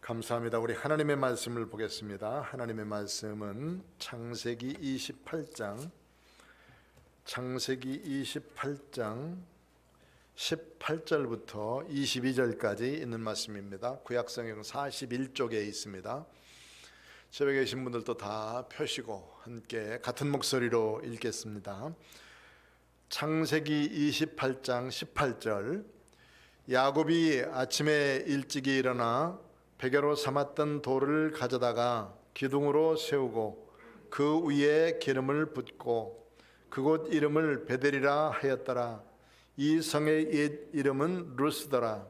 감사합니다. 우리 하나님의 말씀을 보겠습니다. 하나님의 말씀은 창세기 28장 18절부터 22절까지 있는 말씀입니다. 구약성경 41쪽에 있습니다. 집에 계신 분들도 다 펴시고 함께 같은 목소리로 읽겠습니다. 창세기 28장 18절. 야곱이 아침에 일찍이 일어나 베개로 삼았던 돌을 가져다가 기둥으로 세우고 그 위에 기름을 붓고 그곳 이름을 베델이라 하였더라. 이 성의 옛 이름은 루스더라.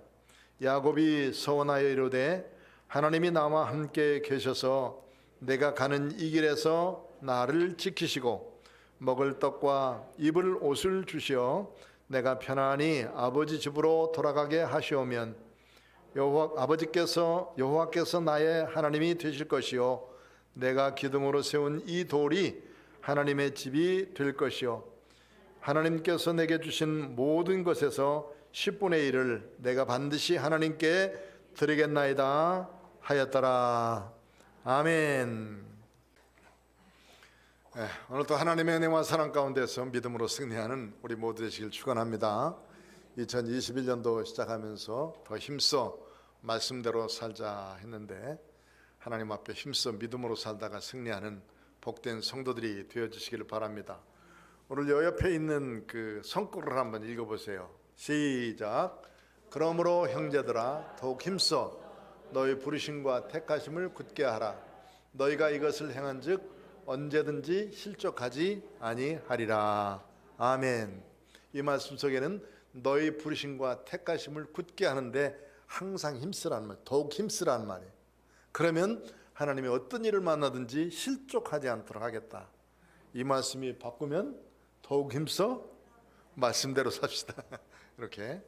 야곱이 서원하여 이르되 하나님이 나와 함께 계셔서 내가 가는 이 길에서 나를 지키시고 먹을 떡과 입을 옷을 주시어 내가 편안히 아버지 집으로 돌아가게 하시오면 여호와께서 나의 하나님이 되실 것이요 내가 기둥으로 세운 이 돌이 하나님의 집이 될 것이요 하나님께서 내게 주신 모든 것에서 10분의 1을 내가 반드시 하나님께 드리겠나이다 하였더라. 아멘. 오늘도 하나님의 은혜와 사랑 가운데서 믿음으로 승리하는 우리 모두 되시길 축원합니다. 2021년도 시작하면서 더 힘써 말씀대로 살자 했는데 하나님 앞에 힘써 믿음으로 살다가 승리하는 복된 성도들이 되어주시기를 바랍니다. 오늘 여 옆에 있는 그 성구를 한번 읽어보세요. 시작. 그러므로 형제들아 더욱 힘써 너희 부르심과 택하심을 굳게 하라. 너희가 이것을 행한즉 언제든지 실족하지 아니하리라. 아멘. 이 말씀 속에는 너희 부르심과 택하심을 굳게 하는데 항상 힘쓰라는 말, 더욱 힘쓰라는 말이에요. 그러면 하나님이 어떤 일을 만나든지 실족하지 않도록 하겠다. 이 말씀이 바꾸면 더욱 힘써 말씀대로 삽시다. 이렇게.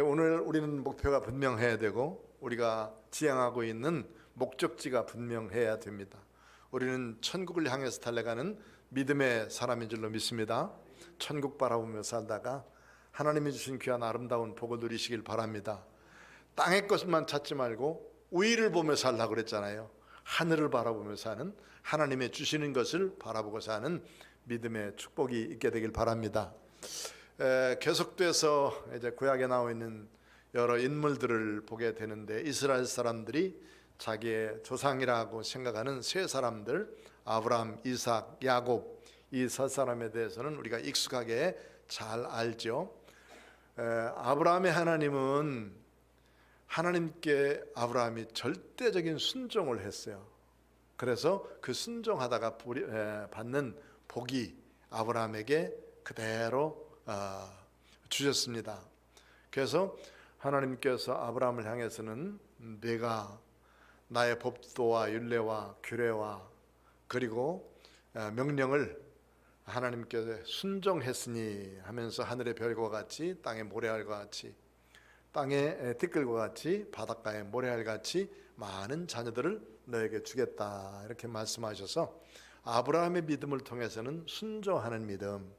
오늘 우리는 목표가 분명해야 되고 우리가 지향하고 있는 목적지가 분명해야 됩니다. 우리는 천국을 향해서 달려가는 믿음의 사람인 줄로 믿습니다. 천국 바라보며 살다가 하나님이 주신 귀한 아름다운 복을 누리시길 바랍니다. 땅의 것만 찾지 말고 위를 보며 살라고 그랬잖아요. 하늘을 바라보며 사는, 하나님의 주시는 것을 바라보고 사는 믿음의 축복이 있게 되길 바랍니다. 계속돼서 이제 구약에 나와 있는 여러 인물들을 보게 되는데 이스라엘 사람들이 자기의 조상이라고 생각하는 세 사람들, 아브라함, 이삭, 야곱, 이 세 사람에 대해서는 우리가 익숙하게 잘 알죠. 아브라함의 하나님은 하나님께 아브라함이 절대적인 순종을 했어요. 그래서 그 순종하다가 받는 복이 아브라함에게 그대로 주셨습니다. 그래서 하나님께서 아브라함을 향해서는 내가 나의 법도와 율례와 규례와 그리고 명령을 하나님께서 순종했으니 하면서 하늘의 별과 같이 땅의 모래알과 같이 땅의 티끌과 같이 바닷가의 모래알 같이 많은 자녀들을 너에게 주겠다 이렇게 말씀하셔서 아브라함의 믿음을 통해서는 순종하는 믿음,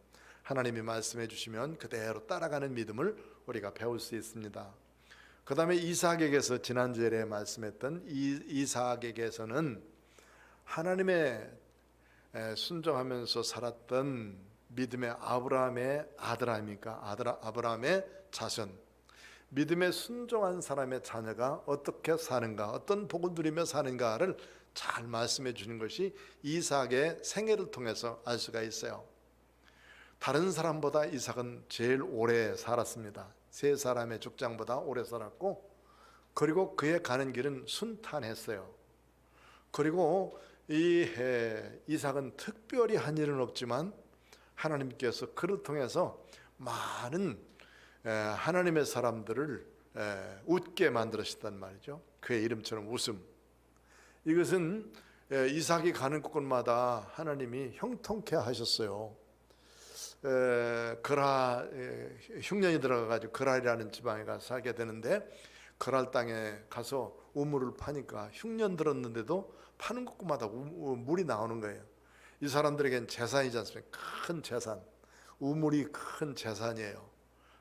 하나님이 말씀해 주시면 그대로 따라가는 믿음을 우리가 배울 수 있습니다. 그 다음에 이삭에게서 지난주에 말씀했던 이삭에게서는 하나님의 순종하면서 살았던 믿음의 아브라함의 아들 아닙니까? 아브라함의 자손, 믿음에 순종한 사람의 자녀가 어떻게 사는가, 어떤 복을 누리며 사는가를 잘 말씀해 주는 것이 이삭의 생애를 통해서 알 수가 있어요. 다른 사람보다 이삭은 제일 오래 살았습니다. 세 사람의 족장보다 오래 살았고, 그리고 그의 가는 길은 순탄했어요. 그리고 이삭은 특별히 한 일은 없지만 하나님께서 그를 통해서 많은 하나님의 사람들을 웃게 만들으셨단 말이죠. 그의 이름처럼 웃음. 이것은 이삭이 가는 곳마다 하나님이 형통케 하셨어요. 흉년이 들어가가지고 그랄이라는 지방에 가서 살게 되는데 그랄 땅에 가서 우물을 파니까 흉년 들었는데도 파는 곳마다 물이 나오는 거예요. 이 사람들에겐 재산이지 않습니까? 큰 재산, 우물이 큰 재산이에요.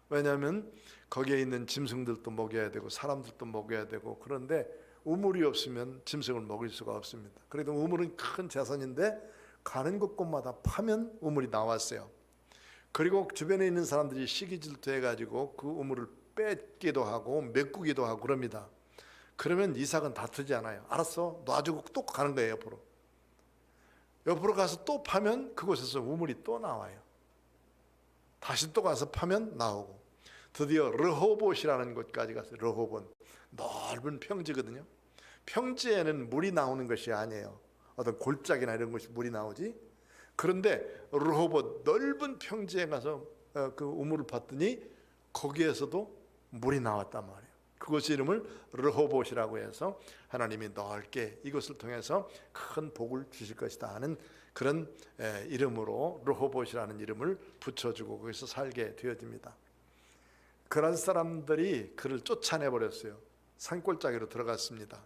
왜냐하면 거기에 있는 짐승들도 먹여야 되고 사람들도 먹여야 되고, 그런데 우물이 없으면 짐승을 먹일 수가 없습니다. 그래도 우물은 큰 재산인데 가는 곳곳마다 파면 우물이 나왔어요. 그리고 주변에 있는 사람들이 시기 질투해가지고 그 우물을 뺏기도 하고 메꾸기도 하고 그럽니다. 그러면 이삭은 다투지 않아요. 알았어, 놔주고 또 가는 거예요. 옆으로 가서 또 파면 그곳에서 우물이 또 나와요. 다시 또 가서 파면 나오고, 드디어 르호봇이라는 곳까지 갔어요. 르호봇, 넓은 평지거든요. 평지에는 물이 나오는 것이 아니에요. 어떤 골짜기나 이런 것이 물이 나오지. 그런데 르호봇 넓은 평지에 가서 그 우물을 봤더니 거기에서도 물이 나왔단 말이에요. 그곳 이름을 르호봇이라고 해서 하나님이 넓게 이것을 통해서 큰 복을 주실 것이다 하는 그런 이름으로 르호봇이라는 이름을 붙여주고 거기서 살게 되어집니다. 그런 사람들이 그를 쫓아내버렸어요. 산골짜기로 들어갔습니다.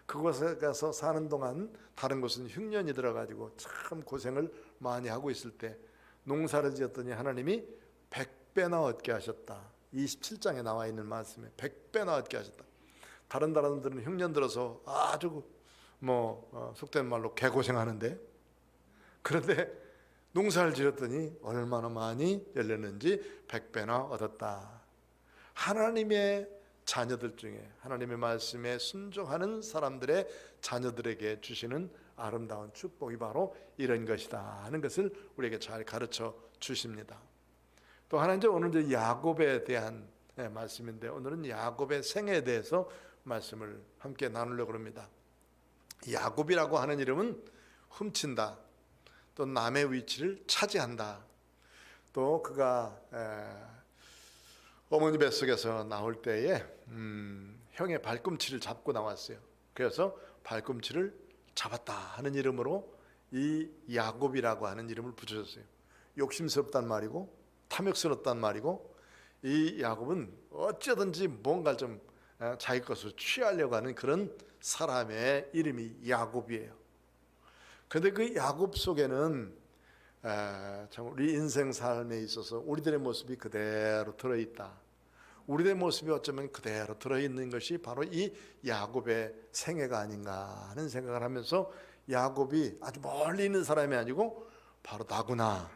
그곳에 가서 사는 동안 다른 곳은 흉년이 들어가지고 참 고생을 많이 하고 있을 때 농사를 지었더니 하나님이 100배나 얻게 하셨다. 27장에 나와 있는 말씀에 100배나 얻게 하셨다. 다른 나라들은 흉년 들어서 아주 속된 말로 개고생하는데, 그런데 농사를 지었더니 얼마나 많이 열렸는지 100배나 얻었다. 하나님의 자녀들 중에 하나님의 말씀에 순종하는 사람들의 자녀들에게 주시는 아름다운 축복이 바로 이런 것이다 하는 것을 우리에게 잘 가르쳐 주십니다. 또 하나 오늘 야곱에 대한 말씀인데, 오늘은 야곱의 생애에 대해서 말씀을 함께 나누려고 합니다. 야곱이라고 하는 이름은 훔친다, 또 남의 위치를 차지한다, 또 그가 어머니 뱃속에서 나올 때에 형의 발꿈치를 잡고 나왔어요. 그래서 발꿈치를 잡았다 하는 이름으로 이 야곱이라고 하는 이름을 붙여줬어요. 욕심스럽단 말이고 탐욕스럽단 말이고, 이 야곱은 어쩌든지 뭔가 좀 자기 것을 취하려고 하는 그런 사람의 이름이 야곱이에요. 그런데 그 야곱 속에는 참 우리 인생 삶에 있어서 우리들의 모습이 그대로 들어있다. 우리들의 모습이 어쩌면 그대로 들어있는 것이 바로 이 야곱의 생애가 아닌가 하는 생각을 하면서, 야곱이 아주 멀리 있는 사람이 아니고 바로 나구나,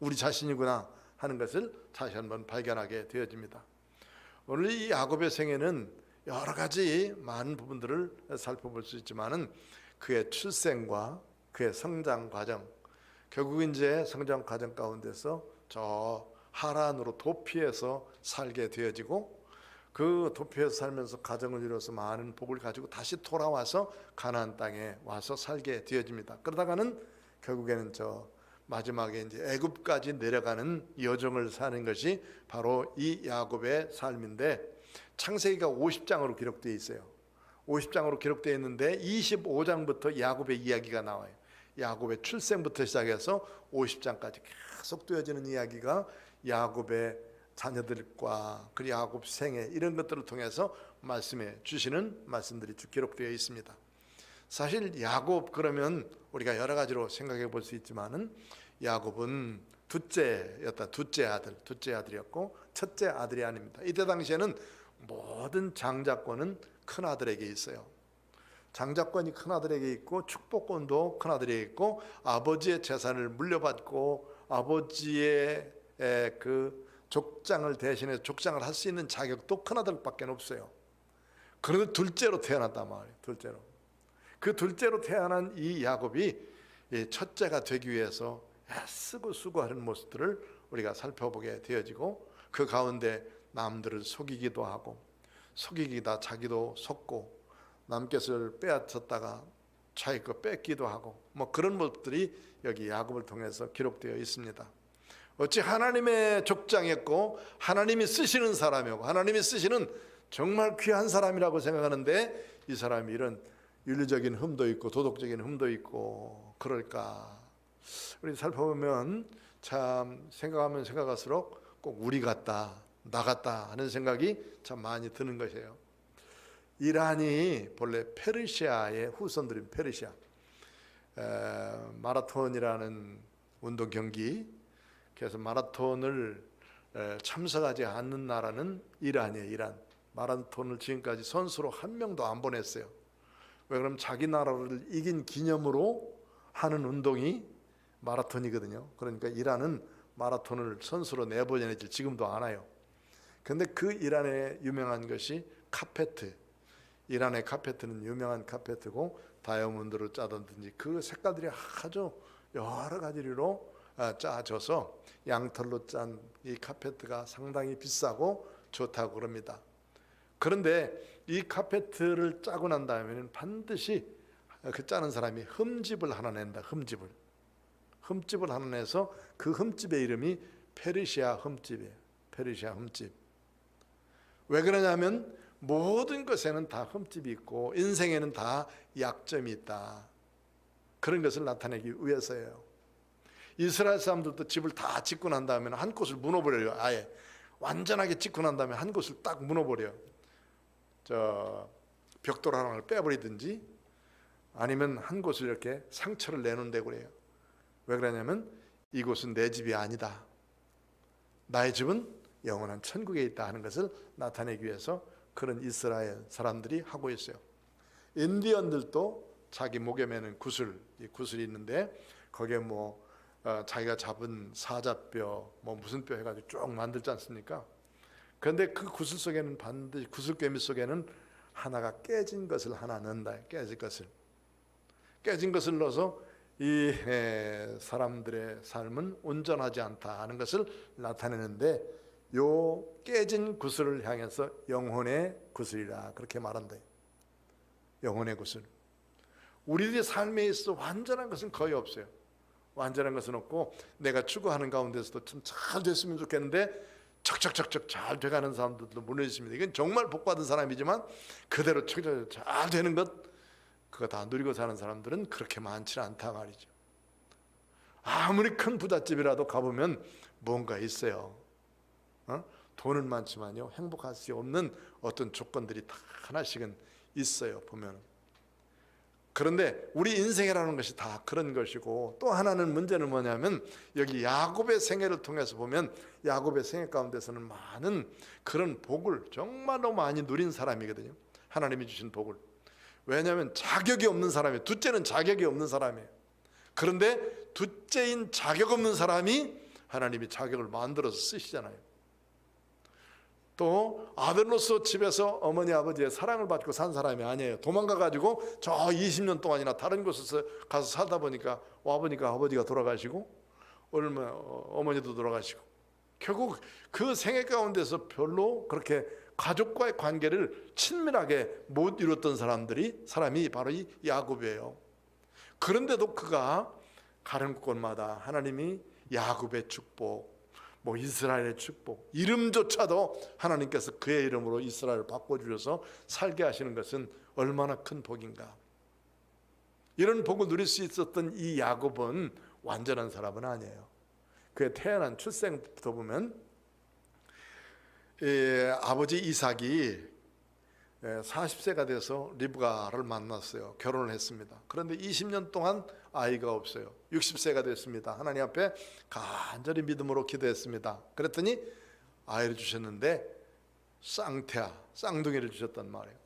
우리 자신이구나 하는 것을 다시 한번 발견하게 되어집니다. 오늘 이 야곱의 생애는 여러 가지 많은 부분들을 살펴볼 수 있지만은 그의 출생과 그의 성장 과정, 결국 이제 성장 과정 가운데서 저 하란으로 도피해서 살게 되어지고, 그 도피해서 살면서 가정을 이루어서 많은 복을 가지고 다시 돌아와서 가나안 땅에 와서 살게 되어집니다. 그러다가는 결국에는 저 마지막에 이제 애굽까지 내려가는 여정을 사는 것이 바로 이 야곱의 삶인데, 창세기가 50장으로 기록되어 있어요. 50장으로 기록되어 있는데 25장부터 야곱의 이야기가 나와요. 야곱의 출생부터 시작해서 50장까지 계속 되어지는 이야기가 야곱의 자녀들과 그 야곱 생애, 이런 것들을 통해서 말씀해 주시는 말씀들이 쭉 기록되어 있습니다. 사실 야곱 그러면 우리가 여러 가지로 생각해 볼 수 있지만은, 야곱은 둘째였다. 둘째 아들이었고 첫째 아들이 아닙니다. 이때 당시에는 모든 장자권은 큰 아들에게 있어요. 장자권이 큰 아들에게 있고 축복권도 큰 아들에게 있고, 아버지의 재산을 물려받고 아버지의 그 족장을 대신해 족장을 할 수 있는 자격도 큰 아들밖에 없어요. 그런데 둘째로 태어났단 말이에요. 둘째로. 그 둘째로 태어난 이 야곱이 첫째가 되기 위해서 애쓰고 수고하는 모습들을 우리가 살펴보게 되어지고, 그 가운데 남들을 속이기도 하고 속이기다 자기도 속고, 남 것을 빼앗았다가 자기 거 뺏기도 하고, 그런 모습들이 여기 야곱을 통해서 기록되어 있습니다. 어찌 하나님의 족장이었고 하나님이 쓰시는 사람이고 하나님이 쓰시는 정말 귀한 사람이라고 생각하는데, 이 사람이 이런 윤리적인 흠도 있고 도덕적인 흠도 있고 그럴까? 우리 살펴보면 참 생각하면 생각할수록 꼭 우리 같다, 나 같다 하는 생각이 참 많이 드는 것이에요. 이란이 본래 페르시아의 후손들인 페르시아, 마라톤이라는 운동 경기, 그래서 마라톤을 참석하지 않는 나라는 이란이에요. 이란. 마라톤을 지금까지 선수로 한 명도 안 보냈어요. 왜 그러면 자기 나라를 이긴 기념으로 하는 운동이 마라톤이거든요. 그러니까 이란은 마라톤을 선수로 내보내지 지금도 않아요. 근데 그 이란의 유명한 것이 카페트. 이란의 카페트는 유명한 카페트고 다이아몬드로 짜든지 그 색깔들이 아주 여러 가지로 짜져서 양털로 짠 이 카페트가 상당히 비싸고 좋다고 그럽니다. 그런데 이 카페트를 짜고 난 다음에는 반드시 그 짜는 사람이 흠집을 하나 낸다. 흠집을 하나 내서 그 흠집의 이름이 페르시아 흠집이에요. 페르시아 흠집. 왜 그러냐면 모든 것에는 다 흠집이 있고 인생에는 다 약점이 있다. 그런 것을 나타내기 위해서예요. 이스라엘 사람들도 집을 다 짓고 난 다음에 한 곳을 무너버려요. 아예 완전하게 짓고 난 다음에 한 곳을 딱 무너버려요. 벽돌 하나를 빼버리든지 아니면 한 곳을 이렇게 상처를 내놓는다고 그래요. 왜 그러냐면 이곳은 내 집이 아니다. 나의 집은 영원한 천국에 있다 하는 것을 나타내기 위해서 그런 이스라엘 사람들이 하고 있어요. 인디언들도 자기 목에 매는 구슬이 있는데 거기에 자기가 잡은 사자뼈 무슨 뼈 해가지고 쭉 만들지 않습니까? 그런데 그 구슬 속에는 반드시 구슬꿰미 속에는 하나가 깨진 것을 하나 넣는다. 깨진 것을 넣어서 이 사람들의 삶은 온전하지 않다 하는 것을 나타내는데 요 깨진 구슬을 향해서 영혼의 구슬이라 그렇게 말한다. 영혼의 구슬. 우리들의 삶에 있어 완전한 것은 거의 없어요. 완전한 것은 없고 내가 추구하는 가운데서도 좀 잘 됐으면 좋겠는데 척척척척 잘 돼가는 사람들도 무너졌습니다. 이건 정말 복받은 사람이지만 그대로 척척 잘 되는 것 그거 다 누리고 사는 사람들은 그렇게 많지는 않다 말이죠. 아무리 큰 부잣집이라도 가보면 뭔가 있어요. 돈은 많지만요 행복할 수 없는 어떤 조건들이 다 하나씩은 있어요 보면. 그런데 우리 인생이라는 것이 다 그런 것이고 또 하나는 문제는 뭐냐면 여기 야곱의 생애를 통해서 보면 야곱의 생애 가운데서는 많은 그런 복을 정말로 많이 누린 사람이거든요. 하나님이 주신 복을. 왜냐하면 자격이 없는 사람이에요. 둘째는 자격이 없는 사람이에요. 그런데 둘째인 자격 없는 사람이 하나님이 자격을 만들어서 쓰시잖아요. 또 아들로서 집에서 어머니 아버지의 사랑을 받고 산 사람이 아니에요. 도망가가지고 저 20년 동안이나 다른 곳에서 가서 살다 보니까 와보니까 아버지가 돌아가시고 얼마 어머니도 돌아가시고 결국 그 생애 가운데서 별로 그렇게 가족과의 관계를 친밀하게 못 이뤘던 사람이 바로 이 야곱이에요. 그런데도 그가 가는 곳마다 하나님이 야곱의 축복, 이스라엘의 축복, 이름조차도 하나님께서 그의 이름으로 이스라엘을 바꿔주셔서 살게 하시는 것은 얼마나 큰 복인가. 이런 복을 누릴 수 있었던 이 야곱은 완전한 사람은 아니에요. 그의 태어난 출생부터 보면 아버지 이삭이 40세가 돼서 리브가를 만났어요. 결혼을 했습니다. 그런데 20년 동안 아이가 없어요. 60세가 됐습니다. 하나님 앞에 간절히 믿음으로 기도했습니다. 그랬더니 아이를 주셨는데 쌍둥이를 주셨단 말이에요.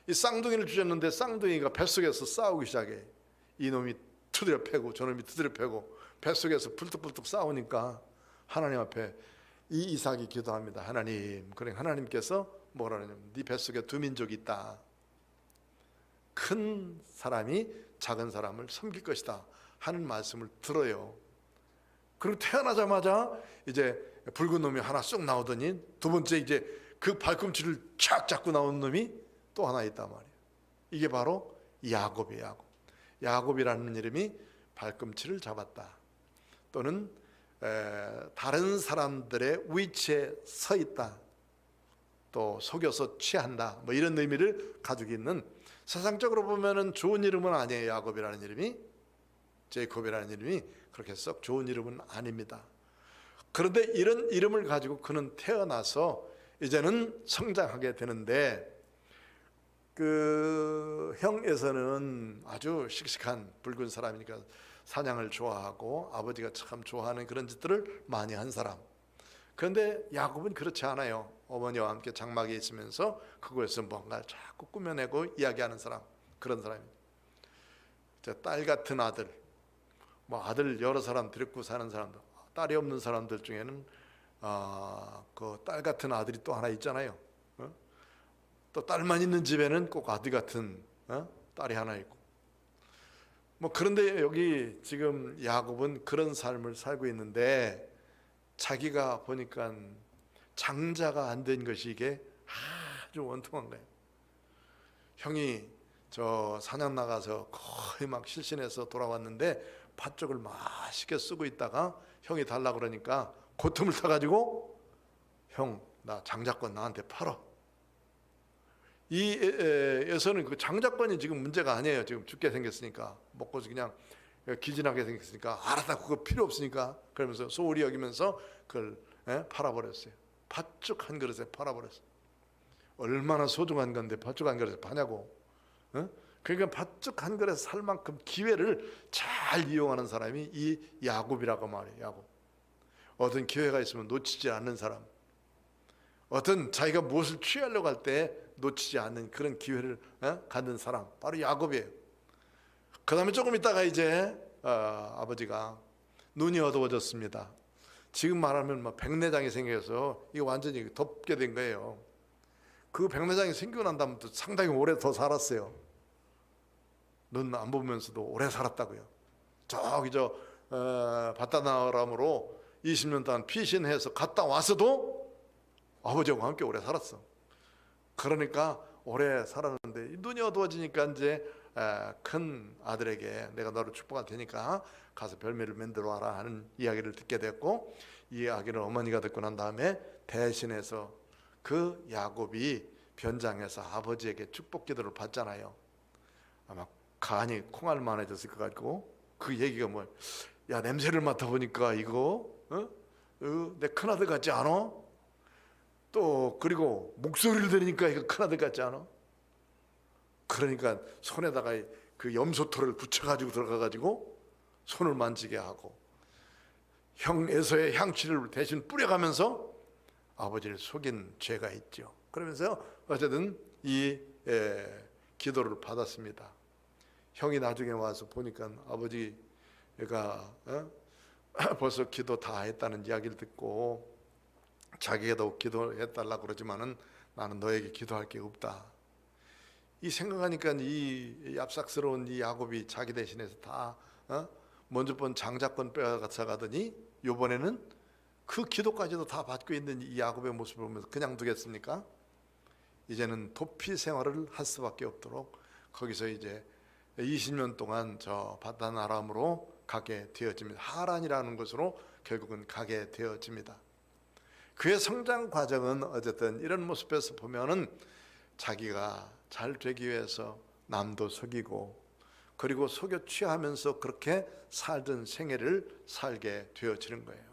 이 쌍둥이를 주셨는데 쌍둥이가 뱃속에서 싸우기 시작해. 이놈이 두드려 패고 저놈이 두드려 패고 뱃속에서 불뚝불뚝 싸우니까 하나님 앞에 이 이삭이 기도합니다. 하나님, 그래 하나님께서 뭐라 하냐면 네 뱃속에 두 민족이 있다. 큰 사람이 작은 사람을 섬길 것이다 하는 말씀을 들어요. 그리고 태어나자마자 이제 붉은 놈이 하나 쑥 나오더니 두 번째 이제 그 발꿈치를 촥 잡고 나온 놈이 또 하나 있단 말이에요. 이게 바로 야곱이에요. 야곱이라는 이름이 발꿈치를 잡았다 또는 다른 사람들의 위치에 서 있다, 또 속여서 취한다, 이런 의미를 가지고 있는, 세상적으로 보면은 좋은 이름은 아니에요. 야곱이라는 이름이, 제이콥이라는 이름이 그렇게 썩 좋은 이름은 아닙니다. 그런데 이런 이름을 가지고 그는 태어나서 이제는 성장하게 되는데, 그 형에서는 아주 씩씩한 붉은 사람이니까 사냥을 좋아하고 아버지가 참 좋아하는 그런 짓들을 많이 한 사람. 그런데 야곱은 그렇지 않아요. 어머니와 함께 장막에 있으면서 그곳에서 뭔가 자꾸 꾸며내고 이야기하는 사람, 그런 사람입니다. 딸 같은 아들, 뭐 아들 여러 사람 데리고 사는 사람들, 딸이 없는 사람들 중에는 그 딸 같은 아들이 또 하나 있잖아요. 또 딸만 있는 집에는 꼭 아들 같은 딸이 하나 있고. 뭐 그런데 여기 지금 야곱은 그런 삶을 살고 있는데 자기가 보니까 장자가 안 된 것이 이게 아주 원통한 거예요. 형이 저 사냥 나가서 거의 막 실신해서 돌아왔는데 팥죽을 맛있게 쓰고 있다가 형이 달라 그러니까 고통을 타가지고 형, 나 장자권 나한테 팔어. 이 에서는 그 장자권이 지금 문제가 아니에요. 지금 죽게 생겼으니까, 먹고 그냥 기진하게 생겼으니까, 알았다, 그거 필요 없으니까, 그러면서 소홀히 여기면서 그걸 팔아버렸어요. 팥죽 한 그릇에 팔아버렸어요. 얼마나 소중한 건데 팥죽 한 그릇에 파냐고. 그러니까 팥죽 한 그릇에 살 만큼 기회를 잘 이용하는 사람이 이 야곱이라고 말해요. 야곱. 어떤 기회가 있으면 놓치지 않는 사람, 어떤 자기가 무엇을 취하려고 할 때 놓치지 않는 그런 기회를 갖는 사람, 바로 야곱이에요. 그 다음에 조금 있다가 이제 아버지가 눈이 어두워졌습니다. 지금 말하면 뭐 백내장이 생겨서 이거 완전히 덮게 된 거예요. 그 백내장이 생기고 난 다음부터 상당히 오래 더 살았어요. 눈 안 보면서도 오래 살았다고요. 저기 바다나람으로 20년 동안 피신해서 갔다 와서도 아버지와 함께 오래 살았어. 그러니까 오래 살았는데 눈이 어두워지니까 이제 큰 아들에게 내가 너를 축복할 테니까 가서 별미를 만들어 와라 하는 이야기를 듣게 됐고, 이 이야기를 어머니가 듣고 난 다음에 대신해서 그 야곱이 변장해서 아버지에게 축복 기도를 받잖아요. 아마 간이 콩알만해졌을 것 같고, 그 얘기가 뭐, 야, 냄새를 맡아보니까 이거 내 큰아들 같지 않아? 또 그리고 목소리를 들으니까 이거 큰아들 같지 않아? 그러니까 손에다가 그 염소토를 붙여가지고 들어가가지고 손을 만지게 하고, 형 에서의 향취를 대신 뿌려가면서 아버지를 속인 죄가 있죠. 그러면서 어쨌든 이 기도를 받았습니다. 형이 나중에 와서 보니까 아버지가 벌써 기도 다 했다는 이야기를 듣고, 자기도 기도해달라고 그러지만은 나는 너에게 기도할 게 없다. 이 생각하니까 이 얍삭스러운 이 야곱이 자기 대신해서 다 먼저 번 장자권 빼앗아 가더니 이번에는 그 기도까지도 다 받고 있는 이 야곱의 모습을 보면서 그냥 두겠습니까? 이제는 도피 생활을 할 수밖에 없도록 거기서 이제 20년 동안 저 바단 아람으로 가게 되어집니다. 하란이라는 곳으로 결국은 가게 되어집니다. 그의 성장 과정은 어쨌든 이런 모습에서 보면은 자기가 잘 되기 위해서 남도 속이고, 그리고 속여 취하면서 그렇게 살던 생애를 살게 되어지는 거예요.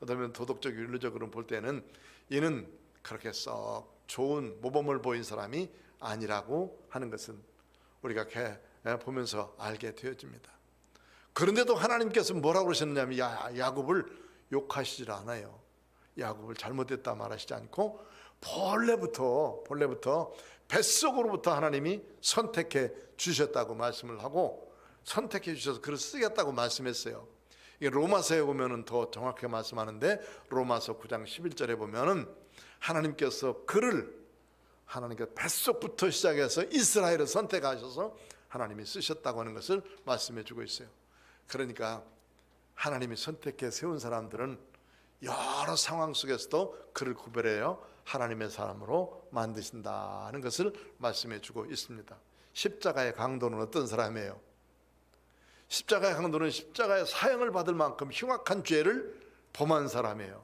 어쩌면 도덕적 윤리적으로 볼 때는 이는 그렇게 썩 좋은 모범을 보인 사람이 아니라고 하는 것은 우리가 보면서 알게 되어집니다. 그런데도 하나님께서 뭐라고 그러셨냐면 야곱을 욕하시질 않아요. 야곱을 잘못했다 말하시지 않고 본래부터 뱃속으로부터 하나님이 선택해 주셨다고 말씀을 하고, 선택해 주셔서 그를 쓰겠다고 말씀했어요. 이게 로마서에 보면은 더 정확하게 말씀하는데, 로마서 9장 11절에 보면은 하나님께서 그를 하나님께서 뱃속부터 시작해서 이스라엘을 선택하셔서 하나님이 쓰셨다고 하는 것을 말씀해 주고 있어요. 그러니까 하나님이 선택해 세운 사람들은 여러 상황 속에서도 그를 구별해요 하나님의 사람으로 만드신다는 것을 말씀해 주고 있습니다. 십자가의 강도는 어떤 사람이에요? 십자가의 강도는 십자가의 사형을 받을 만큼 흉악한 죄를 범한 사람이에요.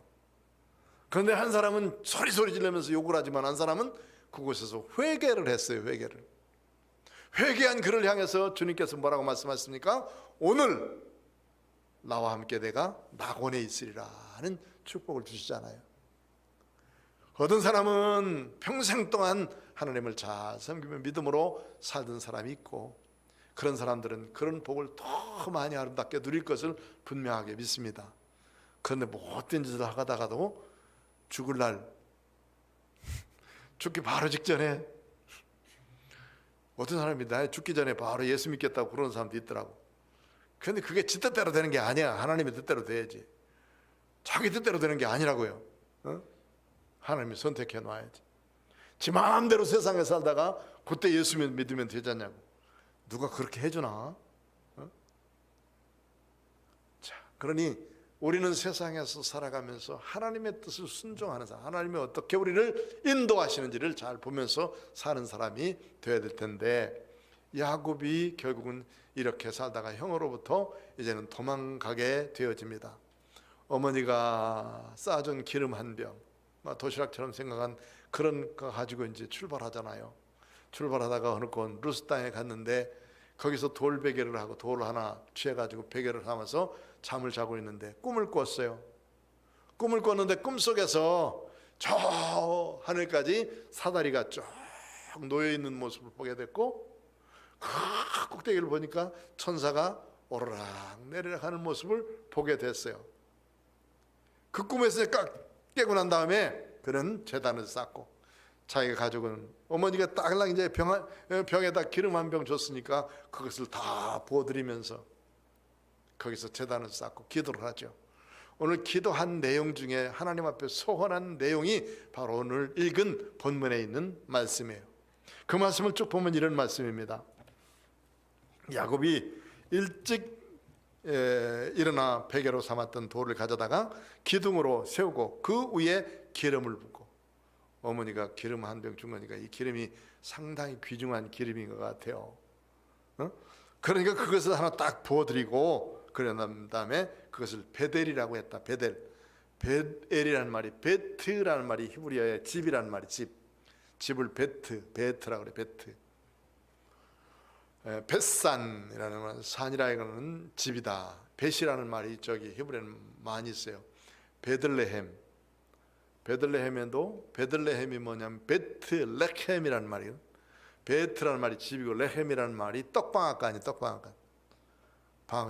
그런데 한 사람은 소리 지르면서 욕을 하지만 한 사람은 그곳에서 회개를 했어요. 회개한 그를 향해서 주님께서 뭐라고 말씀하십니까? 오늘 나와 함께 내가 낙원에 있으리라 하는 축복을 주시잖아요. 어떤 사람은 평생 동안 하나님을 잘 섬기며 믿음으로 살던 사람이 있고, 그런 사람들은 그런 복을 더 많이 아름답게 누릴 것을 분명하게 믿습니다. 그런데 못된 짓을 하다가도 죽을 날, 죽기 바로 직전에 어떤 사람이 나 죽기 전에 바로 예수 믿겠다고 그러는 사람도 있더라고. 그런데 그게 지 뜻대로 되는 게 아니야. 하나님의 뜻대로 돼야지. 자기 뜻대로 되는 게 아니라고요. 하나님이 선택해 놔야지. 지 마음대로 세상에 살다가 그때 예수 믿으면 되잖냐고. 누가 그렇게 해주나? 자, 그러니 우리는 세상에서 살아가면서 하나님의 뜻을 순종하는 사람, 하나님이 어떻게 우리를 인도하시는지를 잘 보면서 사는 사람이 되어야 될 텐데, 야곱이 결국은 이렇게 살다가 형으로부터 이제는 도망가게 되어집니다. 어머니가 싸준 기름 한 병, 도시락처럼 생각한 그런 거 가지고 이제 출발하잖아요. 출발하다가 어느 곳 루스 땅에 갔는데 거기서 돌 베개를 하고 돌 하나 취해가지고 베개를 하면서 잠을 자고 있는데 꿈을 꿨어요. 꿈을 꿨는데 꿈속에서 저 하늘까지 사다리가 쭉 놓여있는 모습을 보게 됐고, 그 꼭대기를 보니까 천사가 오르락 내리락 하는 모습을 보게 됐어요. 그 꿈에서 깨고 난 다음에 그는 제단을 쌓고, 자기가 가족은 어머니가 딱랑 이제 병에다 기름 한 병 줬으니까 그것을 다 부어드리면서 거기서 제단을 쌓고 기도를 하죠. 오늘 기도한 내용 중에 하나님 앞에 소원한 내용이 바로 오늘 읽은 본문에 있는 말씀이에요. 그 말씀을 쭉 보면 이런 말씀입니다. 야곱이 일찍 일어나 베개로 삼았던 돌을 가져다가 기둥으로 세우고 그 위에 기름을 붓고, 어머니가 기름 한 병 준 거니까 이 기름이 상당히 귀중한 기름인 것 같아요. 그러니까 그것을 하나 딱 부어드리고 그런 다음에 그것을 베델이라고 했다. 베델이라는 말이, 베트라는 말이 히브리어의 집이라는 말이 집을 베트라고 그래. 벳산이라는 말, 산이라는 집이다. 벳이라는 말이 저기 히브리어는 많이 있어요. 베들레헴에도 베들레헴이 뭐냐면 베트레헴이라는 말이에요. 베트라는 말이 집이고 레헴이라는 말이 떡방앗간 아니 떡방앗간,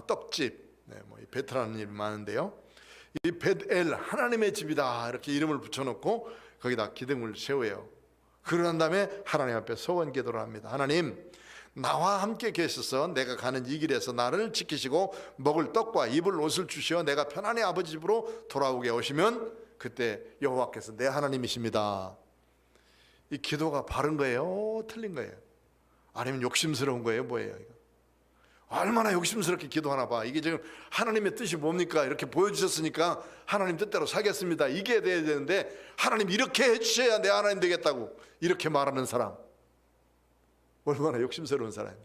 떡집. 뭐 이 베트라는 이름이 많은데요. 이 베델 하나님의 집이다 이렇게 이름을 붙여놓고 거기다 기둥을 세워요. 그러한 다음에 하나님 앞에 소원 기도를 합니다. 하나님, 나와 함께 계셔서 내가 가는 이 길에서 나를 지키시고 먹을 떡과 입을 옷을 주시어 내가 편안히 아버지 집으로 돌아오게 오시면 그때 여호와께서 내 하나님이십니다. 이 기도가 바른 거예요? 틀린 거예요? 아니면 욕심스러운 거예요? 뭐예요? 이거? 얼마나 욕심스럽게 기도하나 봐. 이게 지금 하나님의 뜻이 뭡니까? 이렇게 보여주셨으니까 하나님 뜻대로 살겠습니다. 이게 돼야 되는데, 하나님 이렇게 해주셔야 내 하나님 되겠다고 이렇게 말하는 사람, 얼마나 욕심스러운 사람이에요.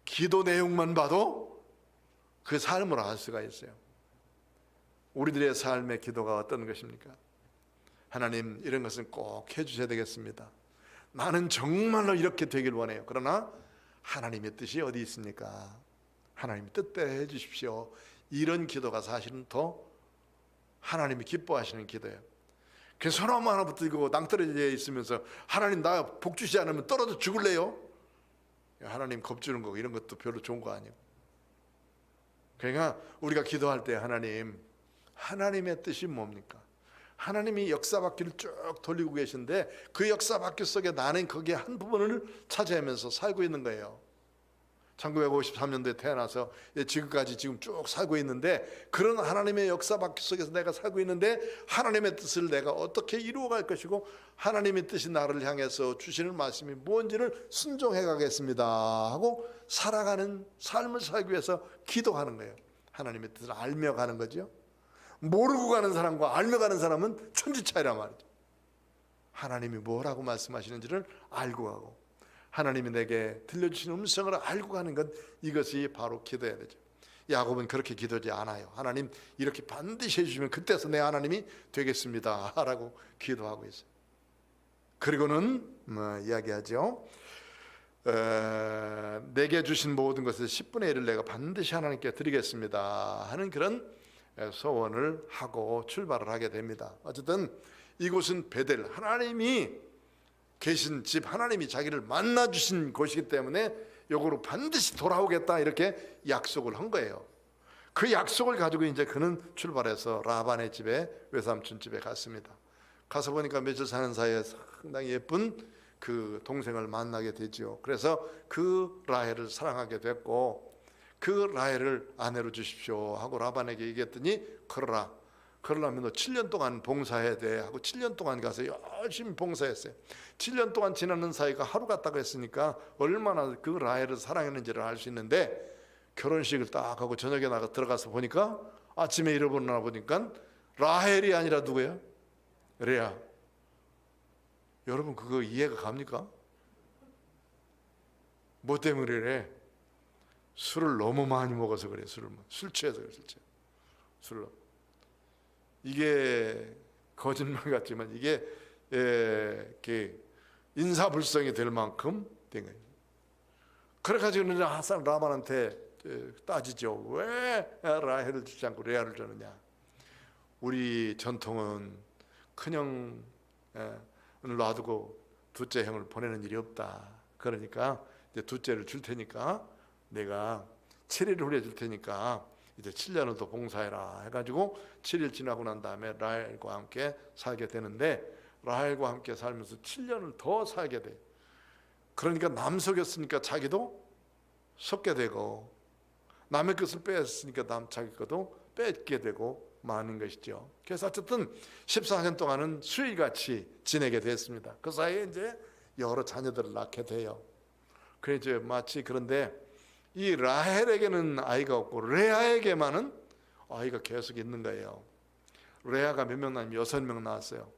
기도 내용만 봐도 그 삶을 알 수가 있어요. 우리들의 삶의 기도가 어떤 것입니까? 하나님, 이런 것은 꼭 해주셔야 되겠습니다. 나는 정말로 이렇게 되길 원해요. 그러나 하나님의 뜻이 어디 있습니까? 하나님의 뜻대로 해주십시오. 이런 기도가 사실은 더 하나님이 기뻐하시는 기도예요. 그 소나무 하나 붙들고 낭떠러지에 있으면서 하나님 나 복 주시지 않으면 떨어져 죽을래요? 하나님 겁주는 거 이런 것도 별로 좋은 거 아니에요. 그러니까 우리가 기도할 때 하나님의 뜻이 뭡니까? 하나님이 역사바퀴를 쭉 돌리고 계신데 그 역사바퀴 속에 나는 거기에 한 부분을 차지하면서 살고 있는 거예요. 1953년도에 태어나서 지금까지 지금 쭉 살고 있는데, 그런 하나님의 역사바퀴 속에서 내가 살고 있는데 하나님의 뜻을 내가 어떻게 이루어갈 것이고 하나님의 뜻이 나를 향해서 주시는 말씀이 뭔지를 순종해 가겠습니다 하고 살아가는 삶을 살기 위해서 기도하는 거예요. 하나님의 뜻을 알며 가는 거죠. 모르고 가는 사람과 알며 가는 사람은 천지 차이란 말이죠. 하나님이 뭐라고 말씀하시는지를 알고 가고 하나님이 내게 들려주시는 음성을 알고 가는 것, 이것이 바로 기도해야 되죠. 야곱은 그렇게 기도하지 않아요. 하나님 이렇게 반드시 해주시면 그때서 내 하나님이 되겠습니다 라고 기도하고 있어요. 그리고는 이야기하죠. 내게 주신 모든 것의 10분의 1을 내가 반드시 하나님께 드리겠습니다 하는 그런 소원을 하고 출발을 하게 됩니다. 어쨌든 이곳은 베델, 하나님이 계신 집, 하나님이 자기를 만나주신 곳이기 때문에 요거로 반드시 돌아오겠다 이렇게 약속을 한 거예요. 그 약속을 가지고 이제 그는 출발해서 라반의 집에, 외삼촌 집에 갔습니다. 가서 보니까 며칠 사는 사이에 상당히 예쁜 그 동생을 만나게 되죠. 그래서 그 라헬을 사랑하게 됐고, 그 라헬을 아내로 주십시오 하고 라반에게 얘기했더니, 그러려면 너 7년 동안 봉사해야 돼 하고 7년 동안 가서 열심히 봉사했어요. 7년 동안 지나는 사이가 하루 같다고 했으니까 얼마나 그 라헬을 사랑했는지를 알 수 있는데, 결혼식을 딱 하고 저녁에 들어가서 보니까, 아침에 일어나 보니까 라헬이 아니라 누구예요? 레아. 여러분 그거 이해가 갑니까? 뭐 때문에 그래? 술을 너무 많이 먹어서 그래. 술 취해서 그래. 술로. 이게 거짓말 같지만 이게 인사불성이 될 만큼 된 거예요. 그래가지고 항상 라반한테 따지죠. 왜 라헬을 주지 않고 레아를 주느냐? 우리 전통은 큰형을 놔두고 둘째 형을 보내는 일이 없다. 그러니까 이제 둘째를 줄 테니까 내가 7일을 후에 줄 테니까 이제 7년을 더 봉사해라 해가지고 7일 지나고 난 다음에 라헬과 함께 살게 되는데, 라헬과 함께 살면서 7년을 더 살게 돼. 그러니까 남 속였으니까 자기도 속게 되고, 남의 것을 뺏었으니까 자기 것도 뺏게 되고 마는 것이죠. 그래서 어쨌든 14년 동안은 수일같이 지내게 됐습니다. 그 사이에 이제 여러 자녀들을 낳게 돼요. 그래 이제 마치, 그런데 이 라헬에게는 아이가 없고 레아에게만은 아이가 계속 있는 거예요. 레아가 몇 명 낳으면 6명 낳았어요.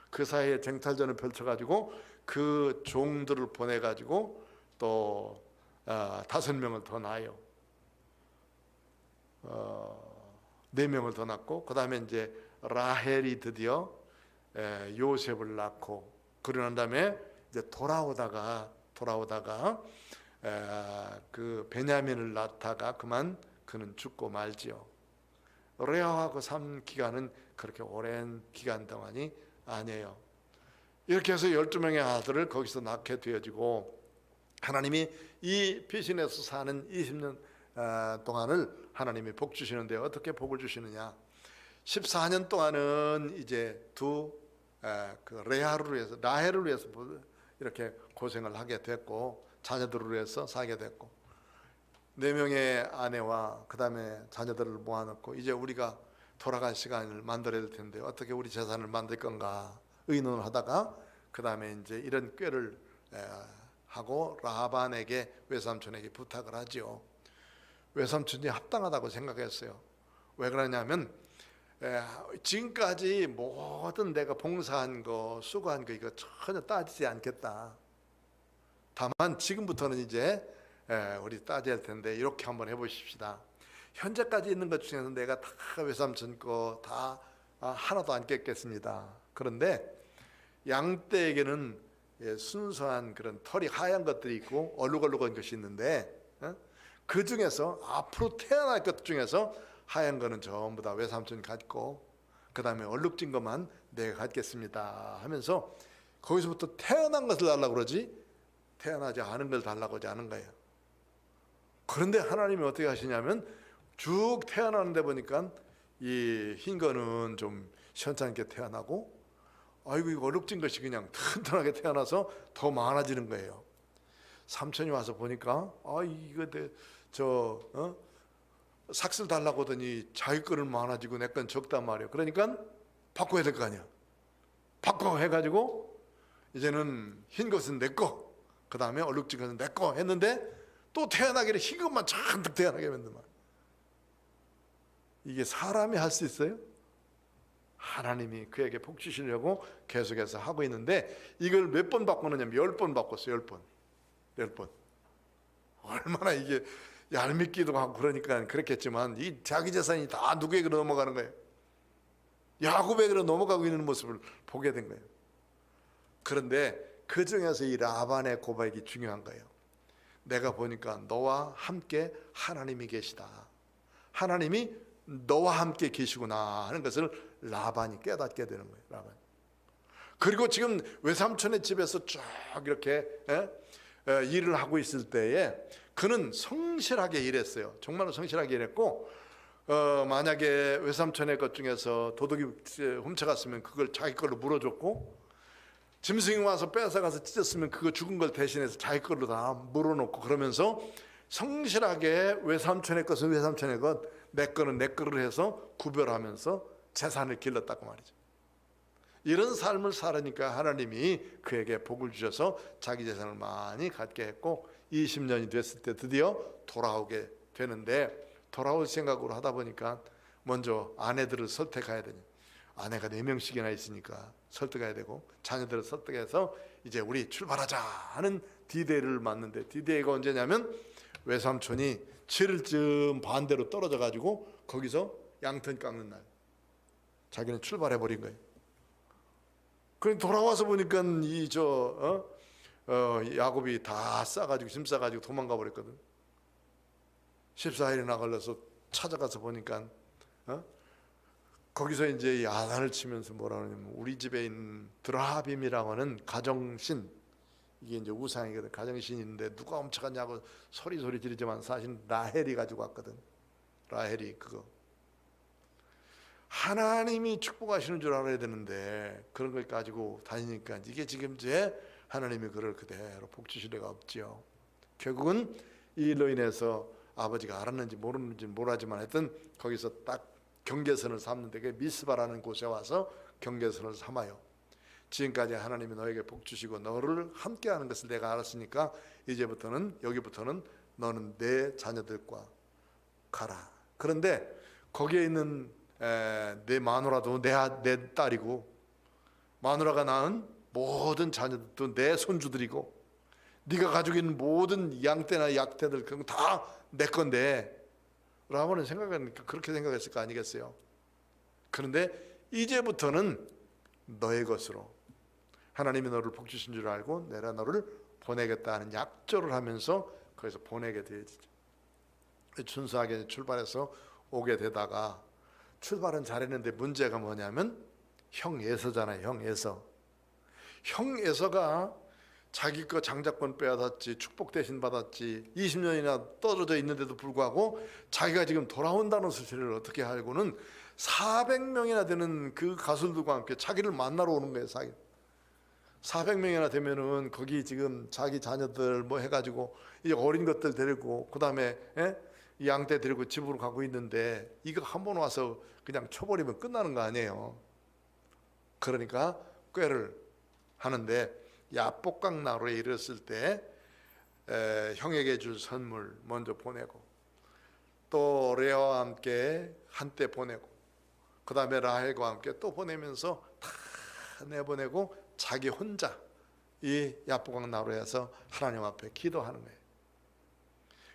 그 사이에 쟁탈전을 펼쳐가지고 그 종들을 보내가지고 또 5명을 더 낳아요. 4명을 더 낳고, 그 다음에 이제 라헬이 드디어 요셉을 낳고, 그러고 난 다음에 이제 돌아오다가 그 베냐민을 낳다가 그만 그는 죽고 말지요. 레아하고 산 기간은 그렇게 오랜 기간 동안이 아니에요. 이렇게 해서 12명의 아들을 거기서 낳게 되어지고, 하나님이 이 피신에서 사는 20년 동안을 하나님이 복 주시는데, 어떻게 복을 주시느냐? 14년 동안은 이제 라헬을 위해서 이렇게 고생을 하게 됐고, 자녀들을 위해서 살게 됐고, 4명의 아내와 그 다음에 자녀들을 모아놓고 이제 우리가 돌아갈 시간을 만들어야 될 텐데 어떻게 우리 재산을 만들 건가 의논을 하다가, 그 다음에 이제 이런 꾀를 하고 라반에게, 외삼촌에게 부탁을 하지요. 외삼촌이 합당하다고 생각했어요. 왜 그러냐면 지금까지 모든 내가 봉사한 거, 수고한 거 이거 전혀 따지지 않겠다. 다만 지금부터는 이제 우리 따져야 할 텐데 이렇게 한번 해보십시다. 현재까지 있는 것 중에서 내가 다 외삼촌 거 다 하나도 안 깼겠습니다. 그런데 양떼에게는 순수한 그런 털이 하얀 것들이 있고 얼룩얼룩한 것이 있는데, 그 중에서 앞으로 태어날 것 중에서 하얀 거는 전부 다 외삼촌 갖고, 그 다음에 얼룩진 것만 내가 갖겠습니다 하면서 거기서부터 태어난 것을 달라고 그러지 태어나지 않은 걸 달라고 하지 않은 거예요. 그런데 하나님이 어떻게 하시냐면 쭉 태어나는데 보니까 이 흰 거는 좀 시원찮게 태어나고, 아이고 이거 얼룩진 것이 그냥 튼튼하게 태어나서 더 많아지는 거예요. 삼촌이 와서 보니까 이거 삭슬 달라고 하더니 자기 거는 많아지고 내 건 적단 말이에요. 그러니까 바꿔야 될 거 아니야. 바꿔 해가지고 이제는 흰 것은 내 거, 그 다음에 얼룩진 것은 내 거 했는데 또 태어나기를 흰 것만 잔뜩 태어나게 만든 말. 이게 사람이 할 수 있어요? 하나님이 그에게 복 주시려고 계속해서 하고 있는데, 이걸 몇 번 바꾸느냐면 10번 바꿨어요. 10번. 얼마나 이게 얄밉기도 하고 그러니까 그렇겠지만 이 자기 재산이 다 누구에게로 넘어가는 거예요. 야곱에게로 넘어가고 있는 모습을 보게 된 거예요. 그런데 그 중에서 이 라반의 고백이 중요한 거예요. 내가 보니까 너와 함께 하나님이 계시다. 하나님이 너와 함께 계시구나 하는 것을 라반이 깨닫게 되는 거예요. 라반. 그리고 지금 외삼촌의 집에서 쭉 이렇게 일을 하고 있을 때에 그는 성실하게 일했어요. 정말로 성실하게 일했고, 만약에 외삼촌의 것 중에서 도둑이 훔쳐갔으면 그걸 자기 걸로 물어줬고, 짐승이 와서 뺏어가서 찢었으면 그거 죽은 걸 대신해서 자기 걸로 다 물어놓고, 그러면서 성실하게 외삼촌의 것은 외삼촌의 것, 내 거는 내 거를 해서 구별하면서 재산을 길렀다고 말이죠. 이런 삶을 살으니까 하나님이 그에게 복을 주셔서 자기 재산을 많이 갖게 했고, 20년이 됐을 때 드디어 돌아오게 되는데, 돌아올 생각으로 하다 보니까 먼저 아내들을 설득해야 되냐. 아내가 4명씩이나 있으니까 설득해야 되고, 자녀들을 설득해서 이제 우리 출발하자 하는 디데이를 맞는데, 디데이가 언제냐면 외삼촌이 7일쯤 반대로 떨어져 가지고 거기서 양털 깎는 날, 자기는 출발해 버린 거예요. 그래 돌아와서 보니까 야곱이 다 싸가지고 짐 싸가지고 도망가 버렸거든. 14일이나 걸려서 찾아가서 보니까 거기서 이제 야단을 치면서 뭐라 그러냐면, 우리 집에 있는 드라빔이라고 하는 가정신, 이게 이제 우상이거든. 가정신인데 누가 훔쳐갔냐고 소리 지르지만 사실 라헬이 가지고 왔거든. 라헬이 그거 하나님이 축복하시는 줄 알아야 되는데, 그런 걸 가지고 다니니까 이게 지금 이제 하나님이 그를 그대로 복 주실 리가 없지요. 결국은 이 일로 인해서 아버지가 알았는지 모르는지 모르지만 하여튼 거기서 딱 경계선을 삼는데, 그게 미스바라는 곳에 와서 경계선을 삼아요. 지금까지 하나님이 너에게 복 주시고 너를 함께하는 것을 내가 알았으니까 이제부터는, 여기부터는 너는 내 자녀들과 가라. 그런데 거기에 있는 내 마누라도 내 딸이고, 마누라가 낳은 모든 자녀들도 내 손주들이고, 네가 가지고 있는 모든 양떼나 약떼들 그런 거 다 내 건데 라고는 생각하니까 그렇게 생각했을 거 아니겠어요? 그런데 이제부터는 너의 것으로 하나님이 너를 복 주신 줄 알고 내가 너를 보내겠다 하는 약조를 하면서 거기서 보내게 되어지죠. 순수하게 출발해서 오게 되다가, 출발은 잘했는데 문제가 뭐냐면 형 에서잖아요. 형 에서가 자기 거 장자권 빼앗았지, 축복 대신 받았지, 20년이나 떨어져 있는데도 불구하고 자기가 지금 돌아온다는 사실을 어떻게 알고는 400명이나 되는 그 가술들과 함께 자기를 만나러 오는 거예요. 400명이나 되면은 거기 지금 자기 자녀들 뭐 해가지고 이제 어린 것들 데리고, 그 다음에 양떼 데리고 집으로 가고 있는데, 이거 한 번 와서 그냥 쳐버리면 끝나는 거 아니에요. 그러니까 꾀를 하는데, 야복강 나루에 이르렀을 때 형에게 줄 선물 먼저 보내고, 또 레아와 함께 한때 보내고, 그 다음에 라헬과 함께 또 보내면서 다 내보내고 자기 혼자 이 야복강 나루에서 하나님 앞에 기도하는 거예요.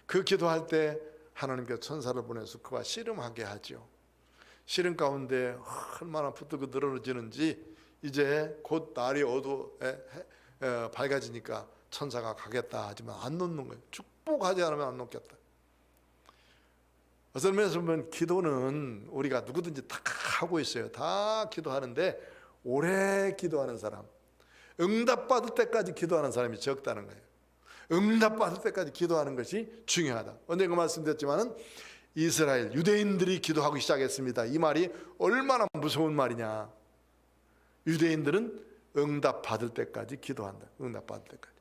그 기도할 때 하나님께서 천사를 보내서 그와 씨름하게 하죠. 씨름 가운데 얼마나 붙들고 늘어지는지, 이제 곧 날이 밝아지니까 천사가 가겠다 하지만 안 놓는 거예요. 축복하지 않으면 안 놓겠다. 어떤 면에서 보면 기도는 우리가 누구든지 다 하고 있어요. 다 기도하는데 오래 기도하는 사람, 응답받을 때까지 기도하는 사람이 적다는 거예요. 응답받을 때까지 기도하는 것이 중요하다. 언젠가 말씀드렸지만은 이스라엘 유대인들이 기도하고 시작했습니다. 이 말이 얼마나 무서운 말이냐. 유대인들은 응답받을 때까지 기도한다. 응답받을 때까지.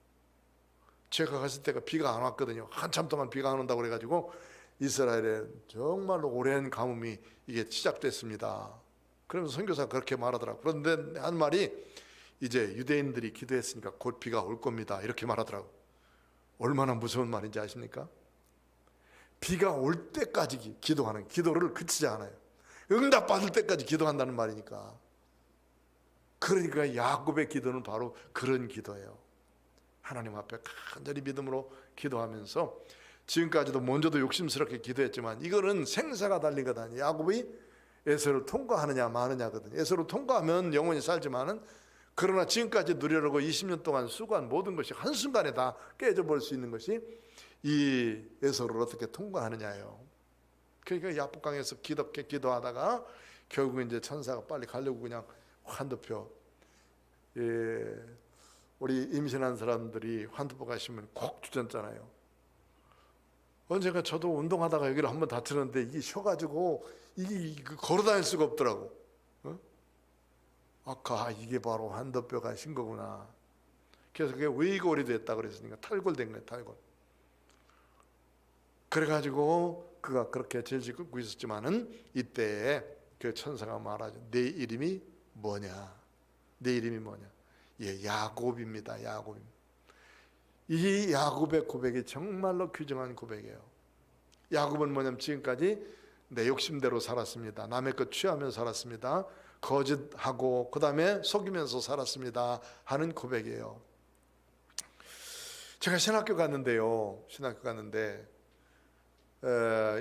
제가 갔을 때가 비가 안 왔거든요. 한참 동안 비가 안 온다고 그래가지고 이스라엘에 정말로 오랜 가뭄이 이게 시작됐습니다. 그러면서 선교사가 그렇게 말하더라고요. 그런데 한 말이, 이제 유대인들이 기도했으니까 곧 비가 올 겁니다, 이렇게 말하더라고요. 얼마나 무서운 말인지 아십니까? 비가 올 때까지 기도하는, 기도를 그치지 않아요. 응답받을 때까지 기도한다는 말이니까. 그러니까 야곱의 기도는 바로 그런 기도예요. 하나님 앞에 간절히 믿음으로 기도하면서, 지금까지도 먼저도 욕심스럽게 기도했지만 이거는 생사가 달린 것 아니에요. 야곱이 에서를 통과하느냐 마느냐거든요. 에서를 통과하면 영원히 살지만은, 그러나 지금까지 누리려고 20년 동안 수고한 모든 것이 한순간에 다 깨져버릴 수 있는 것이 이 에서를 어떻게 통과하느냐예요. 그러니까 야복강에서 기덥게 기도하다가 결국 이제 천사가 빨리 가려고 그냥 환도표, 우리 임신한 사람들이 환도표 가시면 꼭 주잖아요. 언젠가 저도 운동하다가 여기를 한번 다쳤는데 이게 쉬어가지고 이게 걸어다닐 수가 없더라고. 아까 이게 바로 환도뼈가 신 거구나. 그래서 그게 웨이골이 됐다 그랬으니까 탈골된 거예요, 탈골. 그래가지고 그가 그렇게 질질 끌고 있었지만은 이때 그 천사가 말하죠. 내 이름이 뭐냐? 내 이름이 뭐냐? 예, 야곱입니다. 야곱입니다. 이 야곱의 고백이 정말로 귀중한 고백이에요. 야곱은 뭐냐면 지금까지 내 욕심대로 살았습니다. 남의 것 취하며 살았습니다. 거짓하고 그 다음에 속이면서 살았습니다 하는 고백이에요. 제가 신학교 갔는데요. 신학교 갔는데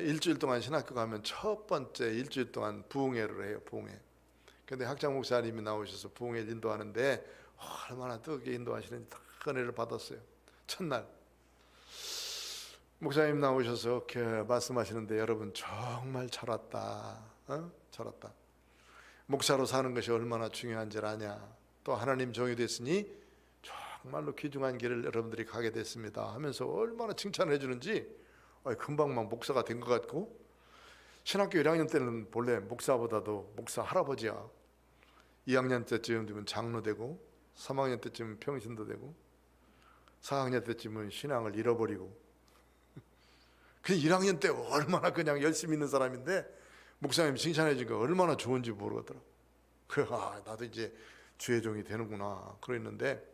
일주일 동안 신학교 가면 첫 번째 일주일 동안 부흥회를 해요. 부흥회. 근데 학장 목사님이 나오셔서 부흥회를 인도하는데 얼마나 뜨겁게 인도하시는지 다 은혜를 받았어요. 첫날 목사님 나오셔서 이렇게 말씀하시는데 여러분 정말 잘 왔다. 잘 왔다. 목사로 사는 것이 얼마나 중요한지 아냐. 또 하나님 종이 됐으니 정말로 귀중한 길을 여러분들이 가게 됐습니다 하면서 얼마나 칭찬을 해주는지 금방 막 목사가 된 것 같고, 신학교 1학년 때는 본래 목사보다도 목사 할아버지야. 2학년 때쯤 되면 장로 되고 3학년 때쯤 평신도 되고 4학년 때쯤은 신앙을 잃어버리고 그 1학년 때 얼마나 그냥 열심히 있는 사람인데 목사님이 칭찬해 주니까 얼마나 좋은지 모르겠더라고. 나도 이제 주의 종이 되는구나 그랬는데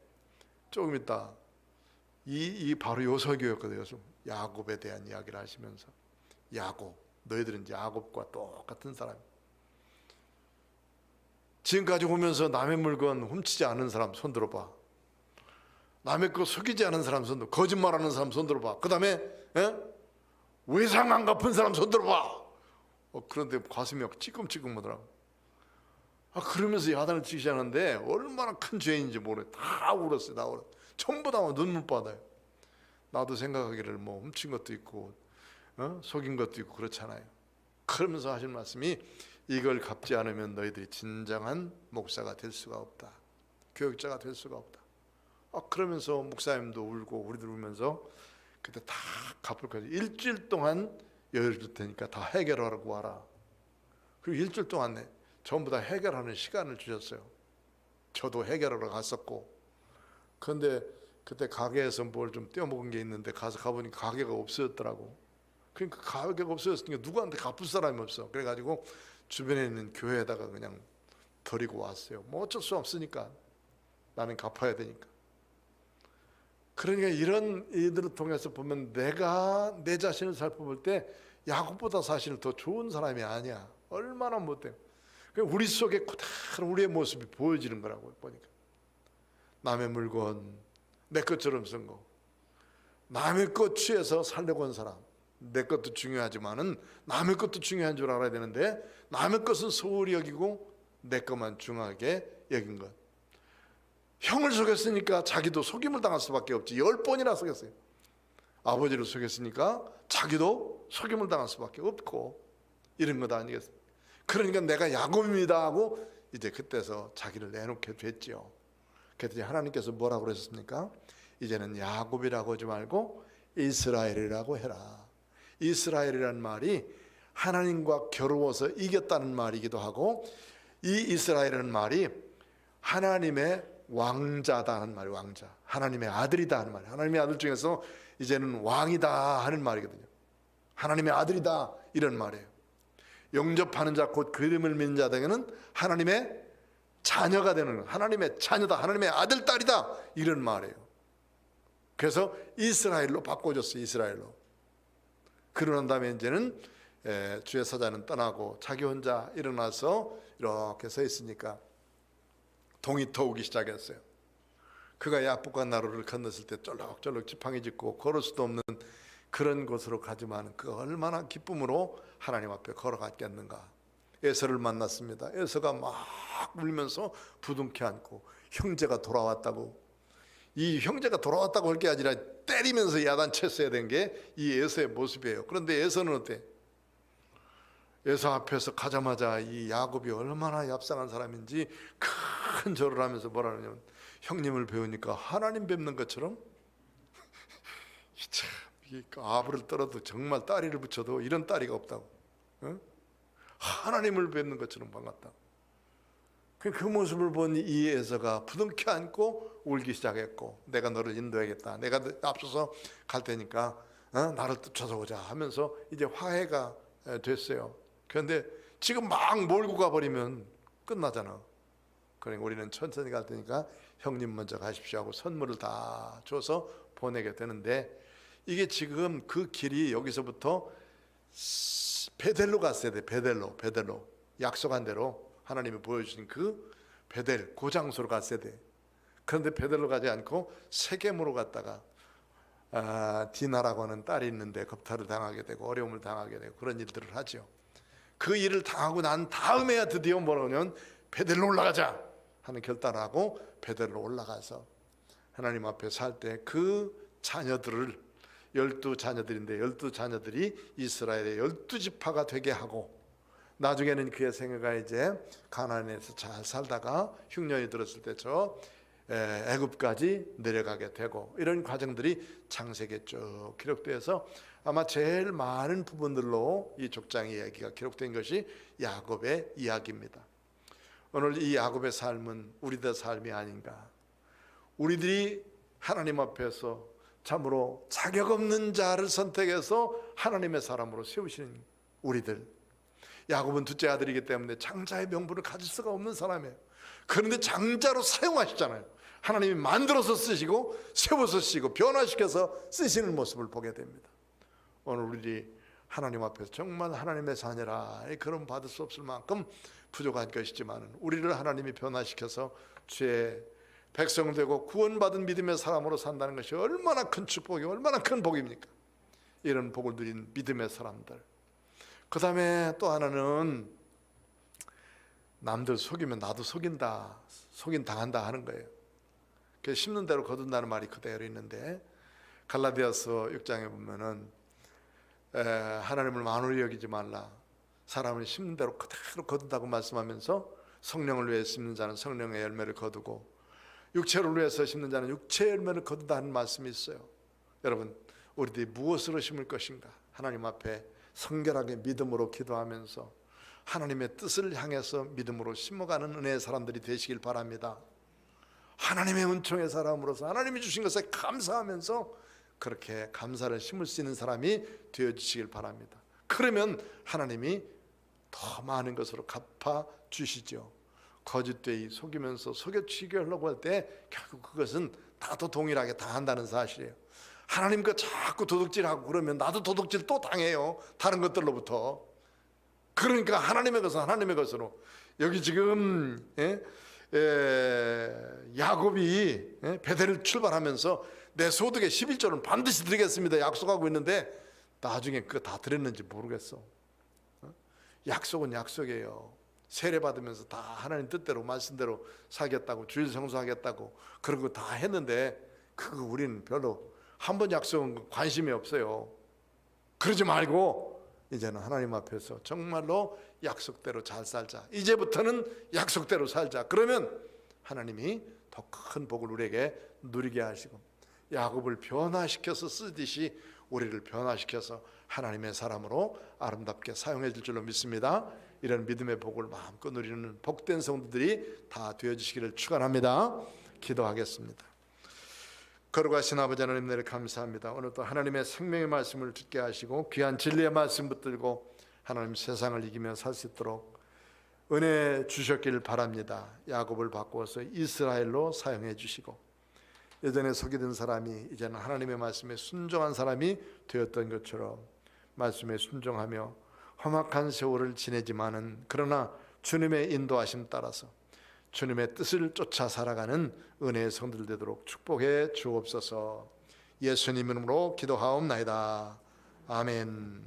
조금 있다 이 바로 요 설교였거든요. 야곱에 대한 이야기를 하시면서 야곱, 너희들은 이제 야곱과 똑같은 사람. 지금까지 오면서 남의 물건 훔치지 않은 사람 손 들어봐. 남의 거 속이지 않은 사람 손 들어. 거짓말하는 사람 손 들어봐. 그 다음에 외상 안 갚은 사람 손 들어봐. 그런데 가슴이 찌끔찌끔하더라고. 그러면서 야단을 치기 시작하는데 얼마나 큰 죄인지 모르겠어요. 다 울었어요. 다 울었어요. 전부 다 눈물 받아요. 나도 생각하기를 뭐 훔친 것도 있고 속인 것도 있고 그렇잖아요. 그러면서 하신 말씀이 이걸 갚지 않으면 너희들이 진정한 목사가 될 수가 없다. 교육자가 될 수가 없다. 그러면서 목사님도 울고 우리도 울면서 그때 다 갚을 거지. 일주일 동안 여유를 줄 테니까 다 해결하라고 와라. 그리고 일주일 동안 전부 다 해결하는 시간을 주셨어요. 저도 해결하러 갔었고. 그런데 그때 가게에서 뭘 좀 떼어먹은 게 있는데 가보니까 가게가 없어졌더라고. 그러니까 가게가 없어졌으니까 누구한테 갚을 사람이 없어. 그래가지고 주변에 있는 교회에다가 그냥 버리고 왔어요. 뭐 어쩔 수 없으니까. 나는 갚아야 되니까. 그러니까 이런 일들을 통해서 보면 내가 내 자신을 살펴볼 때 야곱보다 사실 더 좋은 사람이 아니야. 얼마나 못돼. 우리 속에 그대로 우리의 모습이 보여지는 거라고 보니까. 남의 물건 내 것처럼 쓴 거, 남의 것 취해서 살려고 한 사람. 내 것도 중요하지만은 남의 것도 중요한 줄 알아야 되는데 남의 것은 소홀히 여기고 내 것만 중하게 여긴 것. 형을 속였으니까 자기도 속임을 당할 수밖에 없지. 10번이나 속였어요. 아버지를 속였으니까 자기도 속임을 당할 수밖에 없고 이런 것 아니겠습니까? 그러니까 내가 야곱입니다 하고 이제 그때서 자기를 내놓게 됐죠. 그랬더니 하나님께서 뭐라고 그러셨습니까? 이제는 야곱이라고 하지 말고 이스라엘이라고 해라. 이스라엘이라는 말이 하나님과 겨루어서 이겼다는 말이기도 하고, 이 이스라엘이라는 말이 하나님의 왕자다 하는 말이에요. 왕자, 하나님의 아들이다 하는 말이에요. 하나님의 아들 중에서 이제는 왕이다 하는 말이거든요. 하나님의 아들이다 이런 말이에요. 영접하는 자 곧 그 이름을 믿는 자에게는 하나님의 자녀가 되는 것, 하나님의 자녀다, 하나님의 아들, 딸이다 이런 말이에요. 그래서 이스라엘로 바꿔줬어요. 이스라엘로. 그러는 다음에 이제는 주의 사자는 떠나고 자기 혼자 일어나서 이렇게 서 있으니까 동이 터오기 시작했어요. 그가 야복과 나루를 건넜을 때 쫄록쫄록 지팡이 짚고 걸을 수도 없는 그런 곳으로 가지만 그 얼마나 기쁨으로 하나님 앞에 걸어갔겠는가. 에서를 만났습니다. 에서가 막 울면서 부둥켜 안고 형제가 돌아왔다고. 이 형제가 돌아왔다고 할 게 아니라 때리면서 야단쳤어야 된 게 이 에서의 모습이에요. 그런데 에서는 어때? 에서 앞에서 가자마자 이 야곱이 얼마나 얍상한 사람인지 큰 절을 하면서 뭐라 그러냐면 형님을 배우니까 하나님 뵙는 것처럼 참 아브를 떨어도 정말 딸이를 붙여도 이런 딸이가 없다고. 어? 하나님을 뵙는 것처럼 반갑다. 그 모습을 본 이 에서가 부둥켜 안고 울기 시작했고, 내가 너를 인도하겠다, 내가 앞서서 갈 테니까 나를 쫓아오자 하면서 이제 화해가 됐어요. 그런데 지금 막 몰고 가버리면 끝나잖아. 그러니까 우리는 천천히 갈 테니까 형님 먼저 가십시오 하고 선물을 다 줘서 보내게 되는데, 이게 지금 그 길이 여기서부터 베델로 갔어야 돼. 베델로 약속한 대로 하나님이 보여주신 그 베델, 그 장소로 갔어야 돼. 그런데 베델로 가지 않고 세겜으로 갔다가 디나라고 하는 딸이 있는데 겁탈을 당하게 되고 어려움을 당하게 되고 그런 일들을 하죠. 그 일을 당하고 난 다음에야 드디어 뭐냐면 베델로 올라가자 하는 결단을 하고 베델로 올라가서 하나님 앞에 살 때 그 자녀들을, 12자녀들인데 12자녀들이 이스라엘의 12지파가 되게 하고, 나중에는 그의 생애가 이제 가나안에서 잘 살다가 흉년이 들었을 때 저 애굽까지 내려가게 되고, 이런 과정들이 창세기에 쭉 기록되어서 아마 제일 많은 부분들로 이 족장의 이야기가 기록된 것이 야곱의 이야기입니다. 오늘 이 야곱의 삶은 우리들의 삶이 아닌가. 우리들이 하나님 앞에서 참으로 자격 없는 자를 선택해서 하나님의 사람으로 세우시는 우리들. 야곱은 둘째 아들이기 때문에 장자의 명분을 가질 수가 없는 사람이에요. 그런데 장자로 사용하시잖아요. 하나님이 만들어서 쓰시고 세워서 쓰시고 변화시켜서 쓰시는 모습을 보게 됩니다. 오늘 우리 하나님 앞에서 정말 하나님의 자녀라 그런 받을 수 없을 만큼 부족한 것이지만, 우리를 하나님이 변화시켜서 주의 백성 되고 구원받은 믿음의 사람으로 산다는 것이 얼마나 큰 축복이고 얼마나 큰 복입니까? 이런 복을 누린 믿음의 사람들. 그 다음에 또 하나는 남들 속이면 나도 속인다, 속인 당한다 하는 거예요. 그래서 심는 대로 거둔다는 말이 그대로 있는데, 갈라디아서 6장에 보면은 하나님을 만홀히 여기지 말라, 사람을 심는 대로 그대로 거둔다고 말씀하면서 성령을 위해 심는 자는 성령의 열매를 거두고 육체를 위해서 심는 자는 육체의 열매를 거둔다는 말씀이 있어요. 여러분, 우리들이 무엇으로 심을 것인가? 하나님 앞에 성결하게 믿음으로 기도하면서 하나님의 뜻을 향해서 믿음으로 심어가는 은혜의 사람들이 되시길 바랍니다. 하나님의 은총의 사람으로서 하나님이 주신 것에 감사하면서 그렇게 감사를 심을 수 있는 사람이 되어주시길 바랍니다. 그러면 하나님이 더 많은 것으로 갚아주시죠. 거짓되이 속이면서 속여치게 하려고 할 때 결국 그것은 나도 동일하게 당한다는 사실이에요. 하나님과 자꾸 도둑질하고 그러면 나도 도둑질 또 당해요, 다른 것들로부터. 그러니까 하나님의 것은 하나님의 것으로. 여기 지금 야곱이 베델을 출발하면서 내 소득의 11조는 반드시 드리겠습니다 약속하고 있는데, 나중에 그거 다 드렸는지 모르겠어. 약속은 약속이에요. 세례 받으면서 다 하나님 뜻대로 말씀대로 살겠다고, 주일 성수하겠다고 그런 거 다 했는데, 그거 우리는 별로 한 번 약속은 관심이 없어요. 그러지 말고 이제는 하나님 앞에서 정말로 약속대로 잘 살자. 이제부터는 약속대로 살자. 그러면 하나님이 더 큰 복을 우리에게 누리게 하시고, 야곱을 변화시켜서 쓰듯이 우리를 변화시켜서 하나님의 사람으로 아름답게 사용해 줄 줄로 믿습니다. 이런 믿음의 복을 마음껏 누리는 복된 성도들이 다 되어주시기를 축원합니다. 기도하겠습니다. 거룩하신 아버지 하나님, 내를 감사합니다. 오늘도 하나님의 생명의 말씀을 듣게 하시고 귀한 진리의 말씀 붙들고 하나님 세상을 이기며 살 수 있도록 은혜 주셨기를 바랍니다. 야곱을 바꾸어서 이스라엘로 사용해 주시고, 예전에 속이던 사람이 이제는 하나님의 말씀에 순종한 사람이 되었던 것처럼 말씀에 순종하며 험악한 세월을 지내지만은 그러나 주님의 인도하심 따라서 주님의 뜻을 쫓아 살아가는 은혜의 성들 되도록 축복해 주옵소서. 예수님 이름으로 기도하옵나이다. 아멘.